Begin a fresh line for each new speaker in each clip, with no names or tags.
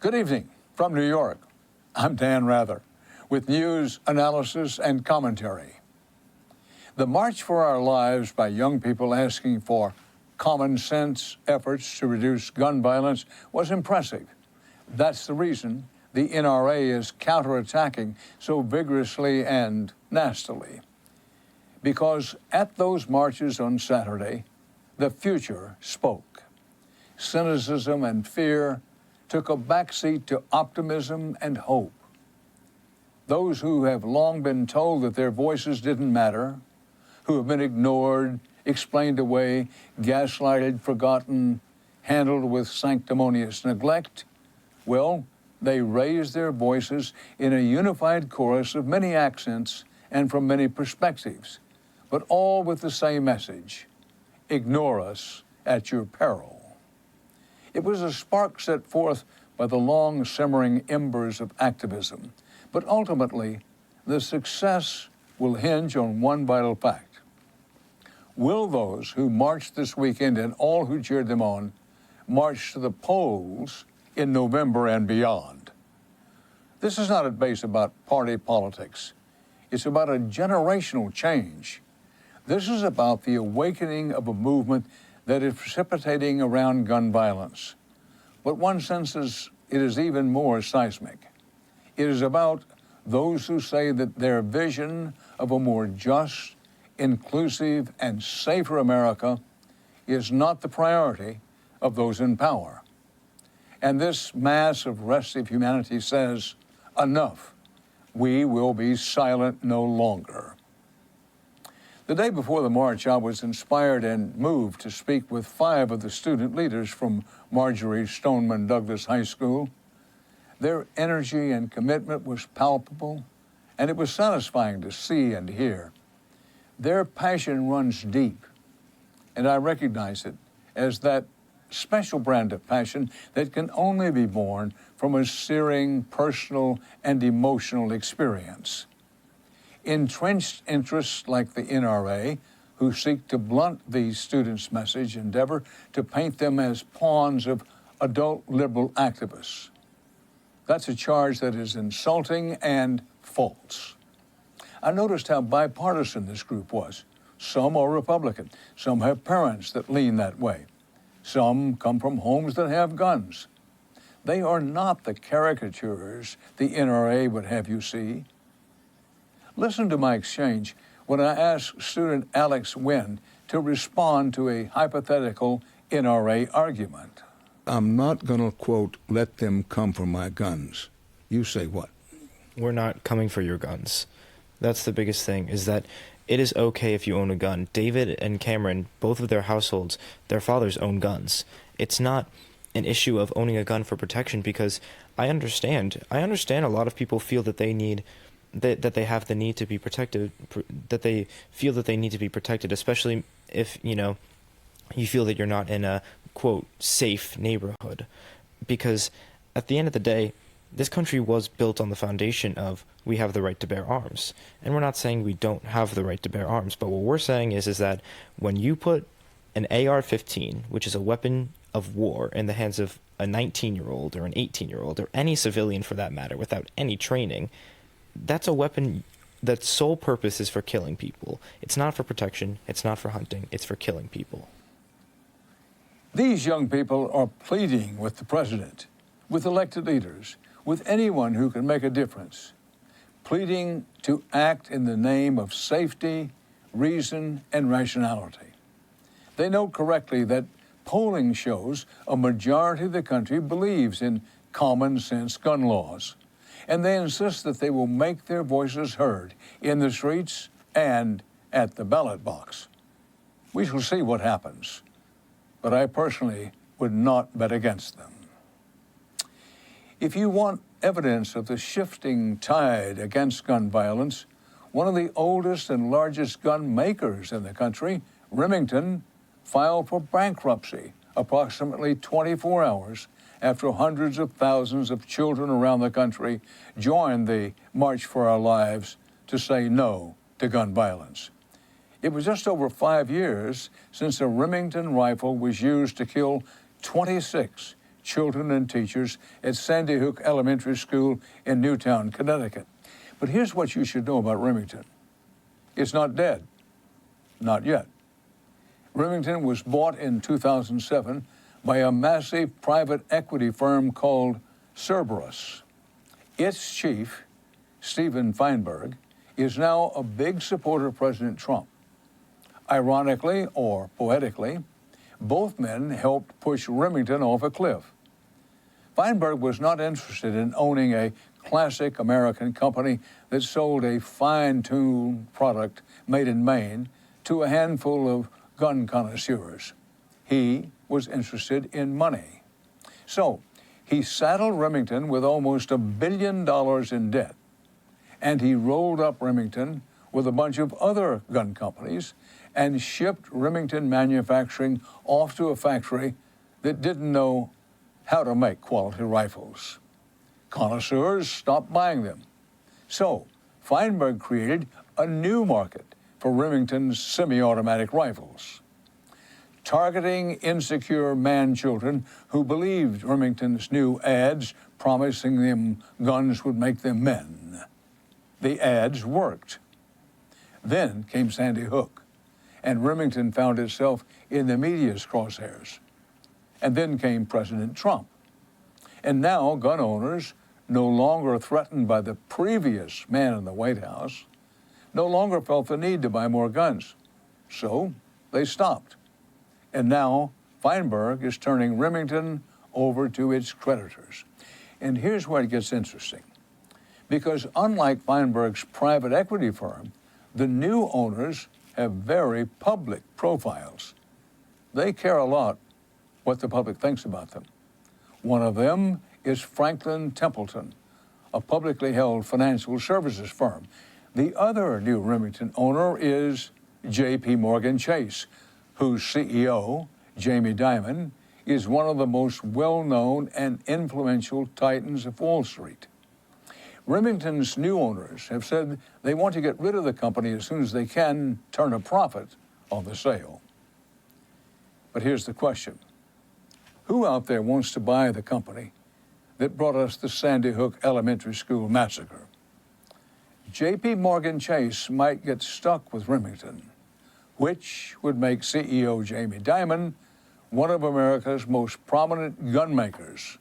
Good evening from New York. I'm Dan Rather with news, analysis, and commentary. The March for Our Lives by young people asking for common sense efforts to reduce gun violence was impressive. That's the reason the NRA is counterattacking so vigorously and nastily. Because at those marches on Saturday, the future spoke. Cynicism and fear took a backseat to optimism and hope. Those who have long been told that their voices didn't matter, who have been ignored, explained away, gaslighted, forgotten, handled with sanctimonious neglect, well, they raised their voices in a unified chorus of many accents and from many perspectives, but all with the same message: ignore us at your peril. It was a spark set forth by the long simmering embers of activism, but ultimately, the success will hinge on one vital fact. Will those who marched this weekend and all who cheered them on march to the polls in November and beyond? This is not at base about party politics. It's about a generational change. This is about the awakening of a movement that is precipitating around gun violence. But one senses it is even more seismic. It is about those who say that their vision of a more just, inclusive, and safer America is not the priority of those in power. And this mass of restive humanity says, enough. We will be silent no longer. The day before the march, I was inspired and moved to speak with 5 of the student leaders from Marjorie Stoneman Douglas High School. Their energy and commitment was palpable, and it was satisfying to see and hear. Their passion runs deep, and I recognize it as that special brand of passion that can only be born from a searing personal and emotional experience. Entrenched interests like the NRA, who seek to blunt these students' message, endeavor to paint them as pawns of adult liberal activists. That's a charge that is insulting and false. I noticed how bipartisan this group was. Some are Republican. Some have parents that lean that way. Some come from homes that have guns. They are not the caricatures the NRA would have you see. Listen to my exchange when I asked student Alex Wynn to respond to a hypothetical NRA argument.
I'm not going to, quote, let them come for my guns. You say what?
We're not coming for your guns. That's the biggest thing, is that it is okay if you own a gun. David and Cameron, both of their households, their fathers own guns. It's not an issue of owning a gun for protection, because I understand a lot of people feel that they need that they have the need to be protected, that they feel that they need to be protected, especially if, you feel that you're not in a, quote, safe neighborhood. Because at the end of the day, this country was built on the foundation of we have the right to bear arms. And we're not saying we don't have the right to bear arms, but what we're saying is that when you put an AR-15, which is a weapon of war, in the hands of a 19-year-old or an 18-year-old or any civilian for that matter without any training, that's a weapon that's sole purpose is for killing people. It's not for protection, it's not for hunting, it's for killing people.
These young people are pleading with the president, with elected leaders, with anyone who can make a difference, pleading to act in the name of safety, reason, and rationality. They know correctly that polling shows a majority of the country believes in common sense gun laws, and they insist that they will make their voices heard in the streets and at the ballot box. We shall see what happens, but I personally would not bet against them. If you want evidence of the shifting tide against gun violence, one of the oldest and largest gun makers in the country, Remington, filed for bankruptcy approximately 24 hours after hundreds of thousands of children around the country joined the March for Our Lives to say no to gun violence. It was just over 5 years since a Remington rifle was used to kill 26 children and teachers at Sandy Hook Elementary School in Newtown, Connecticut. But here's what you should know about Remington. It's not dead. Not yet. Remington was bought in 2007 by a massive private equity firm called Cerberus. Its chief, Steven Feinberg, is now a big supporter of President Trump. Ironically or poetically, both men helped push Remington off a cliff. Feinberg was not interested in owning a classic American company that sold a fine-tuned product made in Maine to a handful of gun connoisseurs. He was interested in money. So he saddled Remington with almost $1 billion in debt, and he rolled up Remington with a bunch of other gun companies and shipped Remington manufacturing off to a factory that didn't know how to make quality rifles. Connoisseurs stopped buying them. So Feinberg created a new market for Remington's semi-automatic rifles, targeting insecure man-children who believed Remington's new ads promising them guns would make them men. The ads worked. Then came Sandy Hook, and Remington found itself in the media's crosshairs. And then came President Trump. And now gun owners, no longer threatened by the previous man in the White House, no longer felt the need to buy more guns. So they stopped. And now Feinberg is turning Remington over to its creditors. And here's where it gets interesting. Because unlike Feinberg's private equity firm, the new owners have very public profiles. They care a lot what the public thinks about them. One of them is Franklin Templeton, a publicly held financial services firm. The other new Remington owner is J.P. Morgan Chase, whose CEO, Jamie Dimon, is one of the most well-known and influential titans of Wall Street. Remington's new owners have said they want to get rid of the company as soon as they can turn a profit on the sale. But here's the question. Who out there wants to buy the company that brought us the Sandy Hook Elementary School massacre? J.P. Morgan Chase might get stuck with Remington, which would make CEO Jamie Dimon one of America's most prominent gun makers.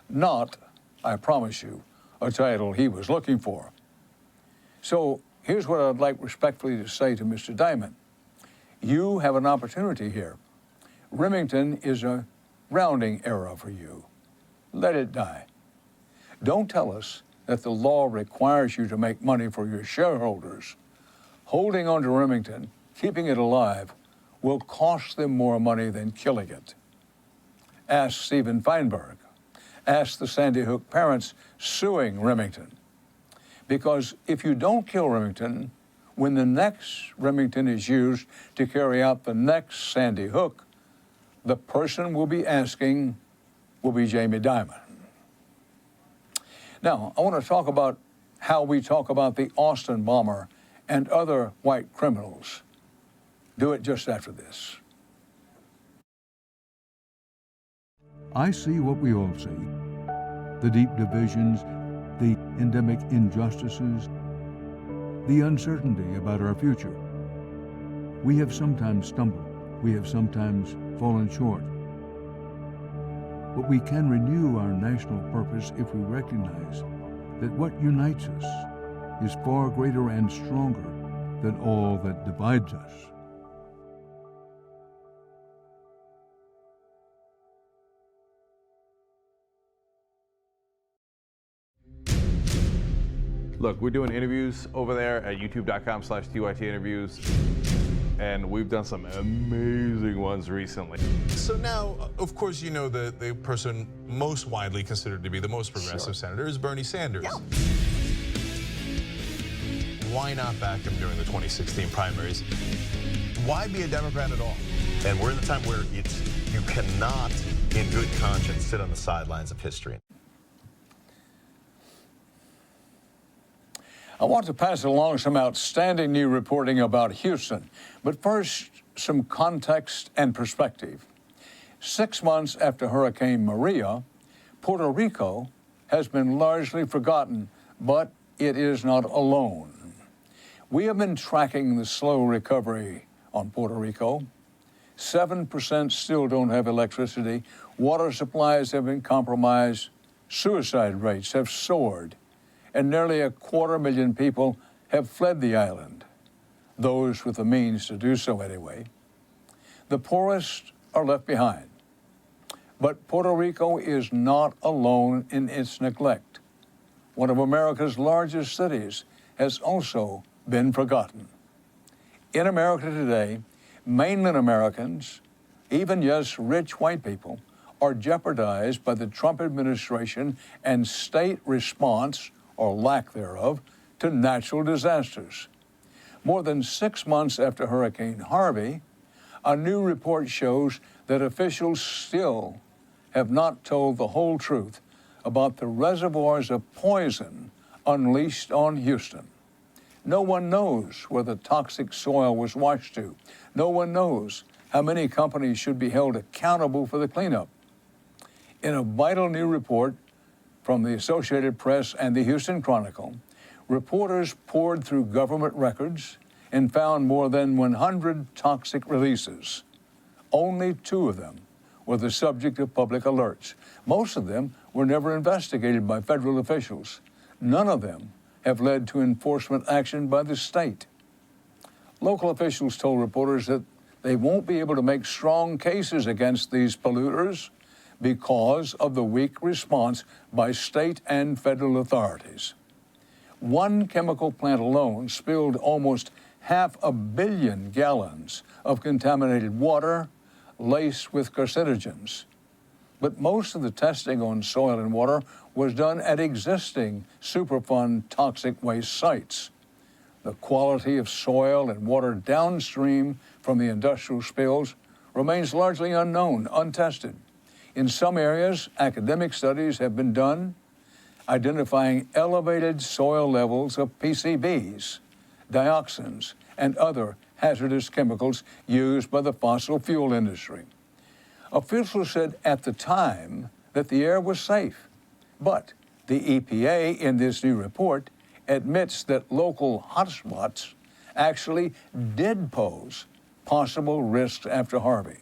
Not, I promise you, a title he was looking for. So here's what I'd like respectfully to say to Mr. Dimon. You have an opportunity here. Remington is a rounding error for you. Let it die. Don't tell us that the law requires you to make money for your shareholders. Holding on to Remington, keeping it alive, will cost them more money than killing it. Ask Steven Feinberg. Ask the Sandy Hook parents suing Remington. Because if you don't kill Remington, when the next Remington is used to carry out the next Sandy Hook, the person we'll be asking will be Jamie Dimon. Now, I want to talk about how we talk about the Austin bomber and other white criminals. Do it just after this.
I see what we all see. The deep divisions, the endemic injustices, the uncertainty about our future. We have sometimes stumbled. We have sometimes fallen short. But we can renew our national purpose if we recognize that what unites us is far greater and stronger than all that divides us.
Look, we're doing interviews over there at youtube.com/TYT interviews, and we've done some amazing ones recently.
So now, of course, you know the person most widely considered to be the most progressive senator is Bernie Sanders.
Yeah.
Why not back him during the 2016 primaries? Why be a Democrat at all?
And we're in a time where you cannot, in good conscience, sit on the sidelines of history.
I want to pass along some outstanding new reporting about Houston. But first, some context and perspective. 6 months after Hurricane Maria, Puerto Rico has been largely forgotten, but it is not alone. We have been tracking the slow recovery on Puerto Rico. 7% still don't have electricity. Water supplies have been compromised. Suicide rates have soared. And nearly 250,000 people have fled the island, those with the means to do so anyway. The poorest are left behind. But Puerto Rico is not alone in its neglect. One of America's largest cities has also been forgotten. In America today, mainland Americans, even yes, rich white people, are jeopardized by the Trump administration and state response, or lack thereof, to natural disasters. More than 6 months after Hurricane Harvey, a new report shows that officials still have not told the whole truth about the reservoirs of poison unleashed on Houston. No one knows where the toxic soil was washed to. No one knows how many companies should be held accountable for the cleanup. In a vital new report from the Associated Press and the Houston Chronicle, reporters poured through government records and found more than 100 toxic releases. Only 2 of them were the subject of public alerts. Most of them were never investigated by federal officials. None of them have led to enforcement action by the state. Local officials told reporters that they won't be able to make strong cases against these polluters because of the weak response by state and federal authorities. One chemical plant alone spilled almost 500 million gallons of contaminated water laced with carcinogens. But most of the testing on soil and water was done at existing Superfund toxic waste sites. The quality of soil and water downstream from the industrial spills remains largely unknown, untested. In some areas, academic studies have been done identifying elevated soil levels of PCBs, dioxins, and other hazardous chemicals used by the fossil fuel industry. Officials said at the time that the air was safe, but the EPA in this new report admits that local hotspots actually did pose possible risks after Harvey.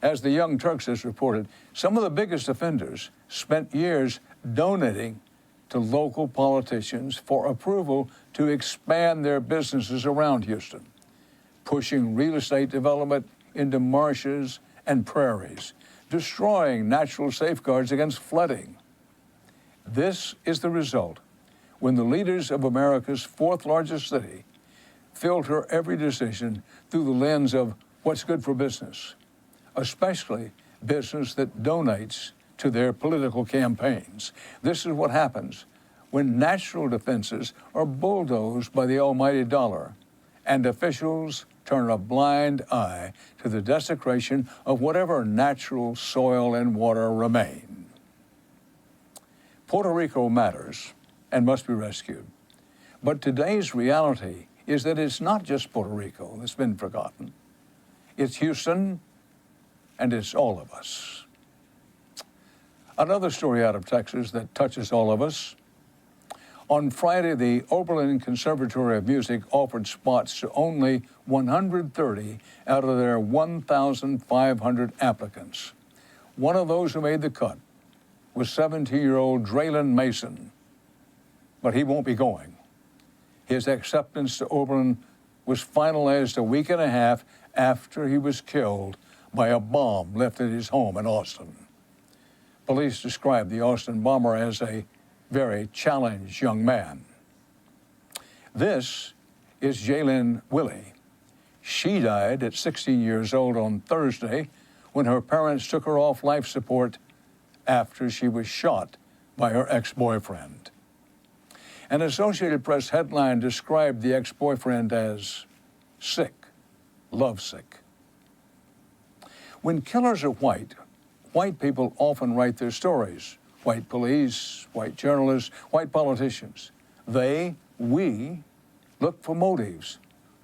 As the Young Turks has reported, some of the biggest offenders spent years donating to local politicians for approval to expand their businesses around Houston, pushing real estate development into marshes and prairies, destroying natural safeguards against flooding. This is the result when the leaders of America's 4th largest city filter every decision through the lens of what's good for business, especially business that donates to their political campaigns. This is what happens when natural defenses are bulldozed by the almighty dollar and officials turn a blind eye to the desecration of whatever natural soil and water remain. Puerto Rico matters and must be rescued. But today's reality is that it's not just Puerto Rico that's been forgotten. It's Houston, and it's all of us. Another story out of Texas that touches all of us. On Friday, the Oberlin Conservatory of Music offered spots to only 130 out of their 1,500 applicants. One of those who made the cut was 17-year-old Draylen Mason, but he won't be going. His acceptance to Oberlin was finalized a week and a half after he was killed by a bomb left at his home in Austin. Police described the Austin bomber as a very challenged young man. This is Jaylyn Willie. She died at 16 years old on Thursday when her parents took her off life support after she was shot by her ex-boyfriend. An Associated Press headline described the ex-boyfriend as sick, lovesick. When killers are white, white people often write their stories. White police, white journalists, white politicians. We look for motives,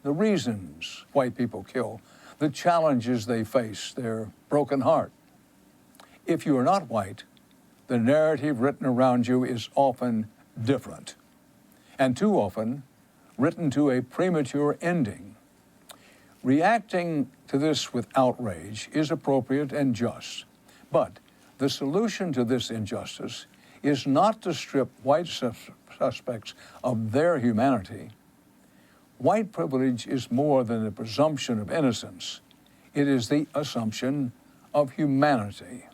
the reasons white people kill. the challenges they face, their broken heart. If you are not white, the narrative written around you is often different, and too often written to a premature ending. Reacting to this with outrage is appropriate and just, but the solution to this injustice is not to strip white suspects of their humanity. White privilege is more than a presumption of innocence. It is the assumption of humanity.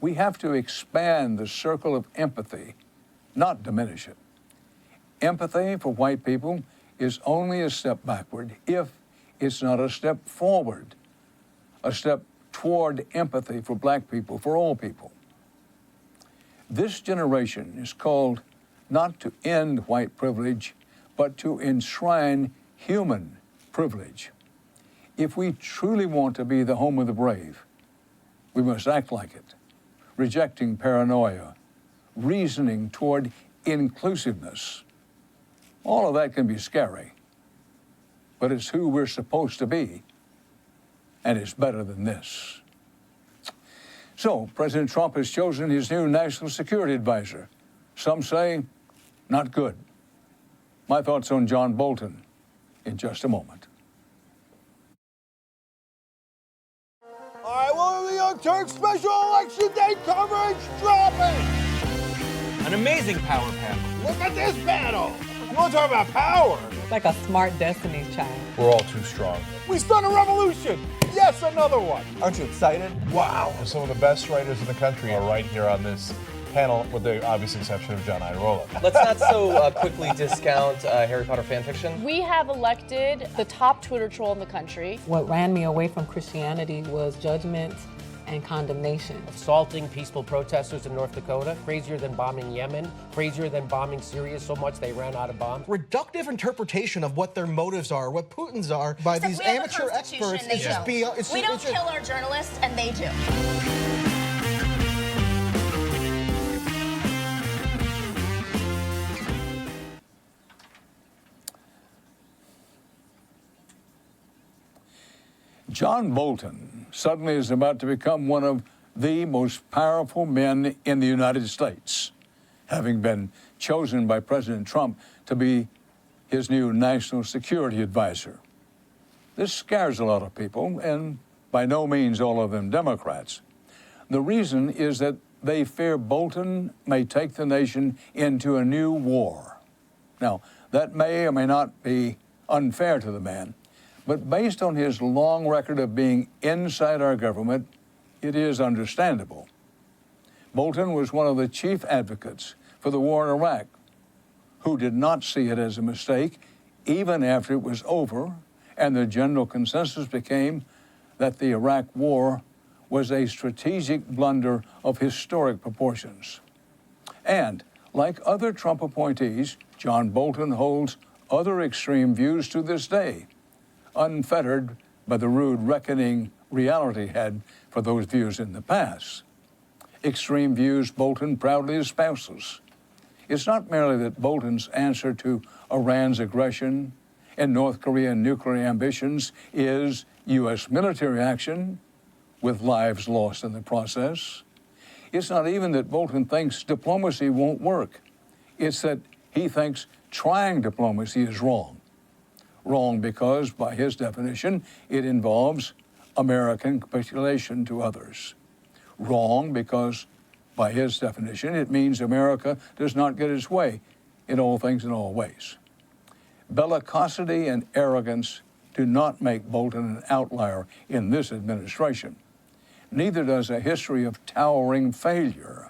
We have to expand the circle of empathy, not diminish it. Empathy for white people is only a step backward if it's not a step forward, a step toward empathy for black people, for all people. This generation is called not to end white privilege, but to enshrine human privilege. If we truly want to be the home of the brave, we must act like it, rejecting paranoia, reasoning toward inclusiveness. All of that can be scary, but it's who we're supposed to be, and it's better than this. So, President Trump has chosen his new national security advisor. Some say, not good. My thoughts on John Bolton in just a moment.
All right, well, the Young Turks special election day coverage dropping.
An amazing power panel.
Look at this panel. You want to talk about power?
Like a smart Destiny's Child.
We're all too strong.
We start a revolution. Yes, another one.
Aren't you excited?
Wow.
Some of the best writers in the country are right here on this panel, with the obvious exception of John Irola.
Let's not so quickly discount Harry Potter fan fiction.
We have elected the top Twitter troll in the country.
What ran me away from Christianity was judgment and condemnation.
Assaulting peaceful protesters in North Dakota, crazier than bombing Yemen, crazier than bombing Syria so much they ran out of bombs.
Reductive interpretation of what their motives are, what Putin's are, by these amateur experts is just beyond.
We don't kill our journalists, and they do.
John Bolton suddenly is about to become one of the most powerful men in the United States, having been chosen by President Trump to be his new national security advisor. This scares a lot of people, and by no means all of them Democrats. The reason is that they fear Bolton may take the nation into a new war. Now, that may or may not be unfair to the man, but based on his long record of being inside our government, it is understandable. Bolton was one of the chief advocates for the war in Iraq, who did not see it as a mistake, even after it was over, and the general consensus became that the Iraq war was a strategic blunder of historic proportions. And, like other Trump appointees, John Bolton holds other extreme views to this day, unfettered by the rude reckoning reality had for those views in the past. Extreme views Bolton proudly espouses. It's not merely that Bolton's answer to Iran's aggression and North Korean nuclear ambitions is U.S. military action, with lives lost in the process. It's not even that Bolton thinks diplomacy won't work. It's that he thinks trying diplomacy is wrong. Wrong because, by his definition, it involves American capitulation to others. Wrong because, by his definition, it means America does not get its way in all things and all ways. Bellicosity and arrogance do not make Bolton an outlier in this administration. Neither does a history of towering failure.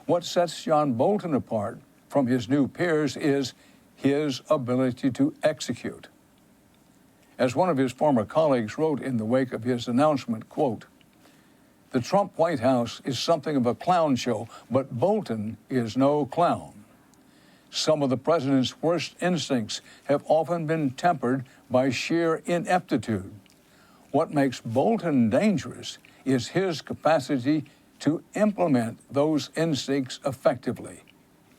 What sets John Bolton apart from his new peers is his ability to execute. As one of his former colleagues wrote in the wake of his announcement, quote, "The Trump White House is something of a clown show, but Bolton is no clown. Some of the president's worst instincts have often been tempered by sheer ineptitude. What makes Bolton dangerous is his capacity to implement those instincts effectively."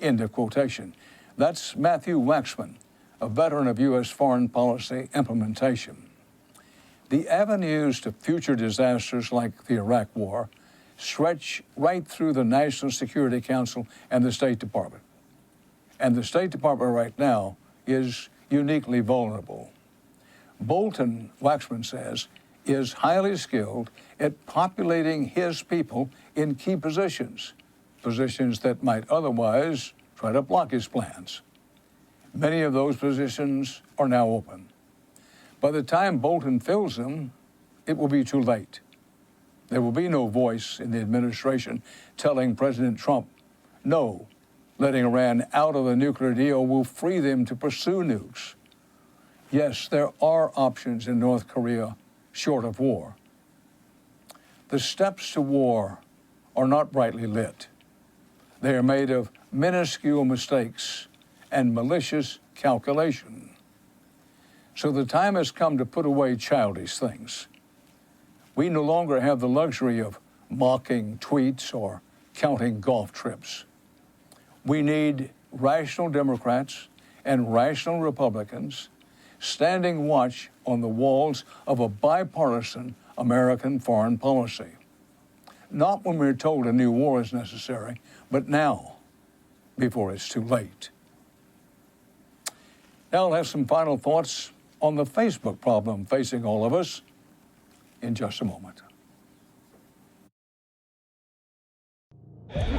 End of quotation. That's Matthew Waxman, a veteran of U.S. foreign policy implementation. The avenues to future disasters like the Iraq War stretch right through the National Security Council and the State Department. And the State Department right now is uniquely vulnerable. Bolton, Waxman says, is highly skilled at populating his people in key positions, positions that might otherwise try to block his plans. Many of those positions are now open. By the time Bolton fills them, it will be too late. There will be no voice in the administration telling President Trump, no, letting Iran out of the nuclear deal will free them to pursue nukes. Yes, there are options in North Korea short of war. The steps to war are not brightly lit. They are made of minuscule mistakes and malicious calculation. So the time has come to put away childish things. We no longer have the luxury of mocking tweets or counting golf trips. We need rational Democrats and rational Republicans standing watch on the walls of a bipartisan American foreign policy. Not when we're told a new war is necessary, but now, before it's too late. Now I'll have some final thoughts on the Facebook problem facing all of us in just a moment.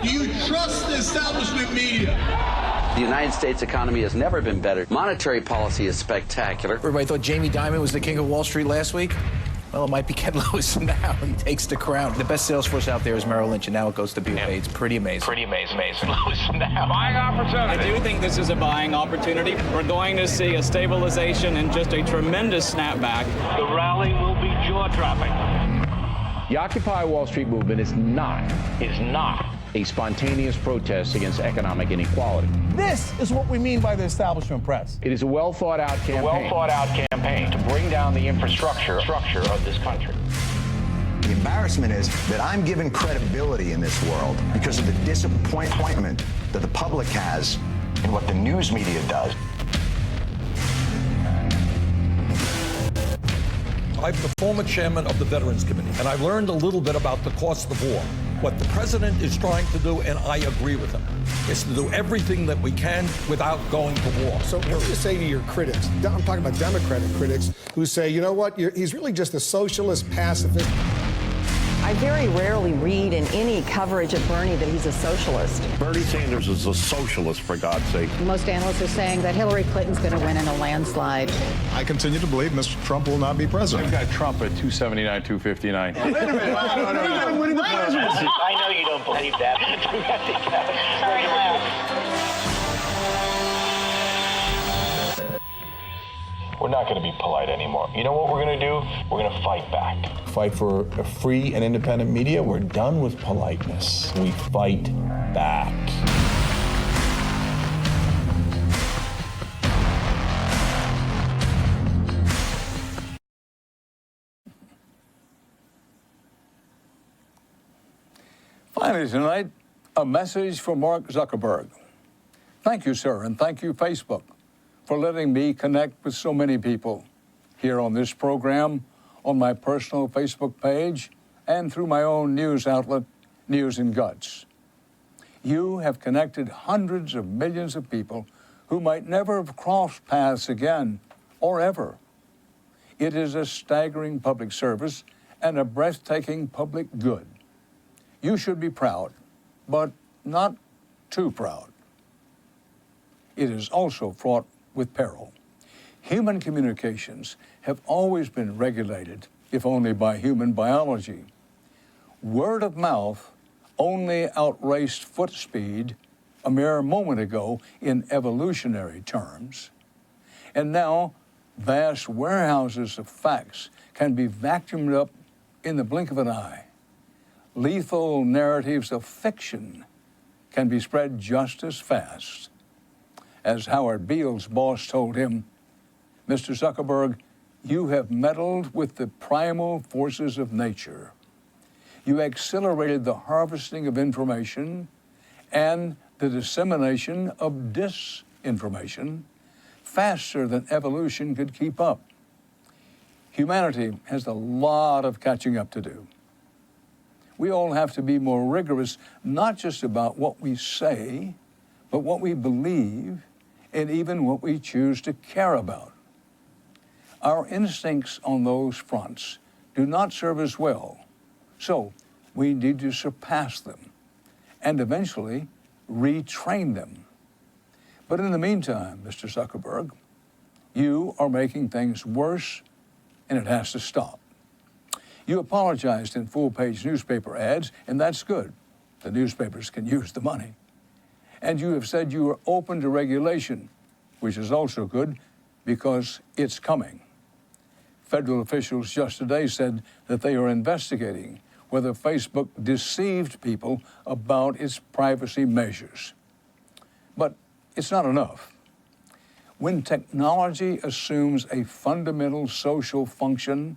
Do you trust the establishment media?
The United States economy has never been better. Monetary policy is spectacular.
Everybody thought Jamie Dimon was the king of Wall Street last week. Well, it might be Ken Lewis now. He takes the crown. The best sales force out there is Merrill Lynch, and now it goes to BofA. It's pretty amazing.
Pretty amazing. Lewis now. Buying opportunity.
I do think this is a buying opportunity. We're going to see a stabilization and just a tremendous snapback.
The rally will be jaw-dropping.
The Occupy Wall Street movement is not a spontaneous protest against economic inequality.
This is what we mean by the establishment press.
It is a well-thought-out campaign.
To bring down the infrastructure of this country.
The embarrassment is that I'm given credibility in this world because of the disappointment that the public has in what the news media does.
I'm the former chairman of the Veterans Committee, and I learned a little bit about the cost of war. What the president is trying to do, and I agree with him, is to do everything that we can without going to war.
So what do you say to your critics? I'm talking about Democratic critics who say, you know what, he's really just a socialist pacifist.
I very rarely read in any coverage of Bernie that he's a socialist.
Bernie Sanders is a socialist, for God's sake.
Most analysts are saying that Hillary Clinton's going to win in a landslide.
I continue to believe Mr. Trump will not be president.
We've got Trump at 279, 259.
Wait a minute. I'm winning the presidency.
I know you don't believe that. Sorry to laugh. We're not going to be polite anymore. You know what we're going to do? We're going to fight back.
Fight for a free and independent media. We're done with politeness. We fight back.
Finally tonight, a message from Mark Zuckerberg. Thank you, sir, and thank you, Facebook, for letting me connect with so many people here on this program, on my personal Facebook page, and through my own news outlet, News and Guts. You have connected hundreds of millions of people who might never have crossed paths again or ever. It is a staggering public service and a breathtaking public good. You should be proud, but not too proud. It is also fraught with peril. Human communications have always been regulated, if only by human biology. Word of mouth only outraced foot speed a mere moment ago in evolutionary terms. And now, vast warehouses of facts can be vacuumed up in the blink of an eye. Lethal narratives of fiction can be spread just as fast. As Howard Beale's boss told him, Mr. Zuckerberg, you have meddled with the primal forces of nature. You accelerated the harvesting of information and the dissemination of disinformation faster than evolution could keep up. Humanity has a lot of catching up to do. We all have to be more rigorous, not just about what we say, but what we believe and even what we choose to care about. Our instincts on those fronts do not serve us well, so we need to surpass them and eventually retrain them. But in the meantime, Mr. Zuckerberg, you are making things worse, and it has to stop. You apologized in full-page newspaper ads, and that's good. The newspapers can use the money. And you have said you are open to regulation, which is also good because it's coming. Federal officials just today said that they are investigating whether Facebook deceived people about its privacy measures. But it's not enough. When technology assumes a fundamental social function,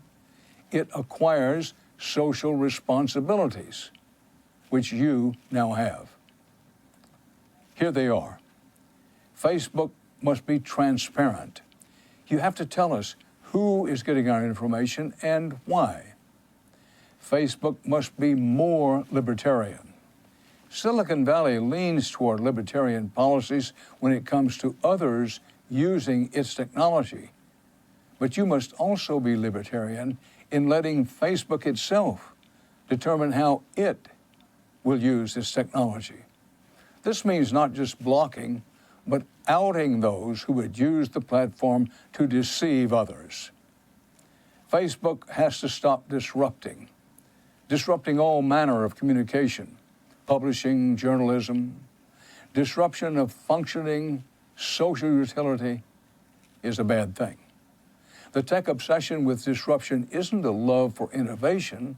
it acquires social responsibilities, which you now have. Here they are. Facebook must be transparent. You have to tell us who is getting our information and why. Facebook must be more libertarian. Silicon Valley leans toward libertarian policies when it comes to others using its technology. But you must also be libertarian in letting Facebook itself determine how it will use its technology. This means not just blocking, but outing those who would use the platform to deceive others. Facebook has to stop disrupting all manner of communication, publishing, journalism. Disruption of functioning social utility is a bad thing. The tech obsession with disruption isn't a love for innovation.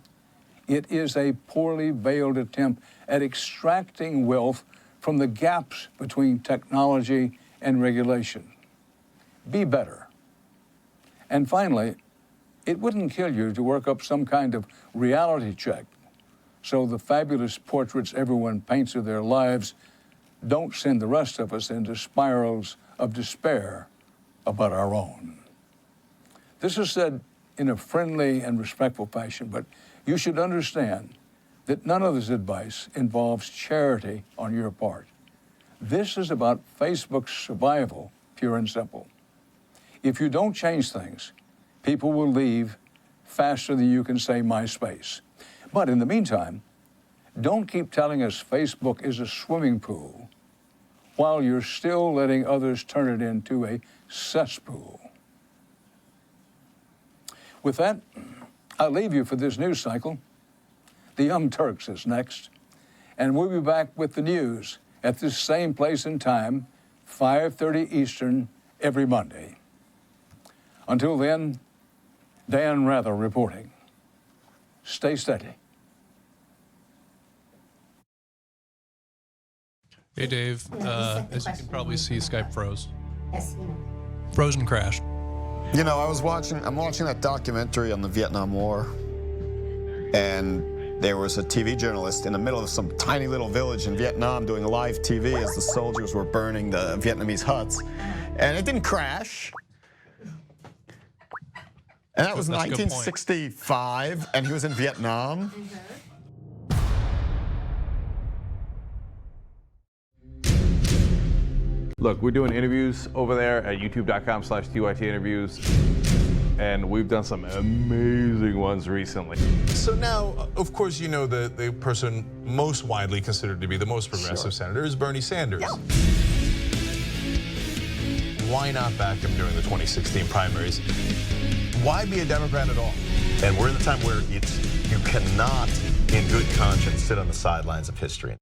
It is a poorly veiled attempt at extracting wealth from the gaps between technology and regulation. Be better. And finally, it wouldn't kill you to work up some kind of reality check so the fabulous portraits everyone paints of their lives don't send the rest of us into spirals of despair about our own. This is said in a friendly and respectful fashion, but you should understand that none of this advice involves charity on your part. This is about Facebook's survival, pure and simple. If you don't change things, people will leave faster than you can say MySpace. But in the meantime, don't keep telling us Facebook is a swimming pool while you're still letting others turn it into a cesspool. With that, I'll leave you for this news cycle. The Young Turks is next, and we'll be back with the news at this same place and time, 5:30 Eastern, every Monday. Until then, Dan Rather reporting. Stay steady.
Hey, Dave. As you can probably see, Skype froze. Frozen crashed.
You know, I'm watching that documentary on the Vietnam War, and there was a TV journalist in the middle of some tiny little village in Vietnam doing live TV as the soldiers were burning the Vietnamese huts, and it didn't crash. And that was 1965, and he was in Vietnam.
Look, we're doing interviews over there at youtube.com/TYT interviews, and we've done some amazing ones recently.
So now, of course, you know the person most widely considered to be the most progressive senator is Bernie Sanders. Yeah. Why not back him during the 2016 primaries? Why be a Democrat at all? And we're in the time where you cannot, in good conscience, sit on the sidelines of history.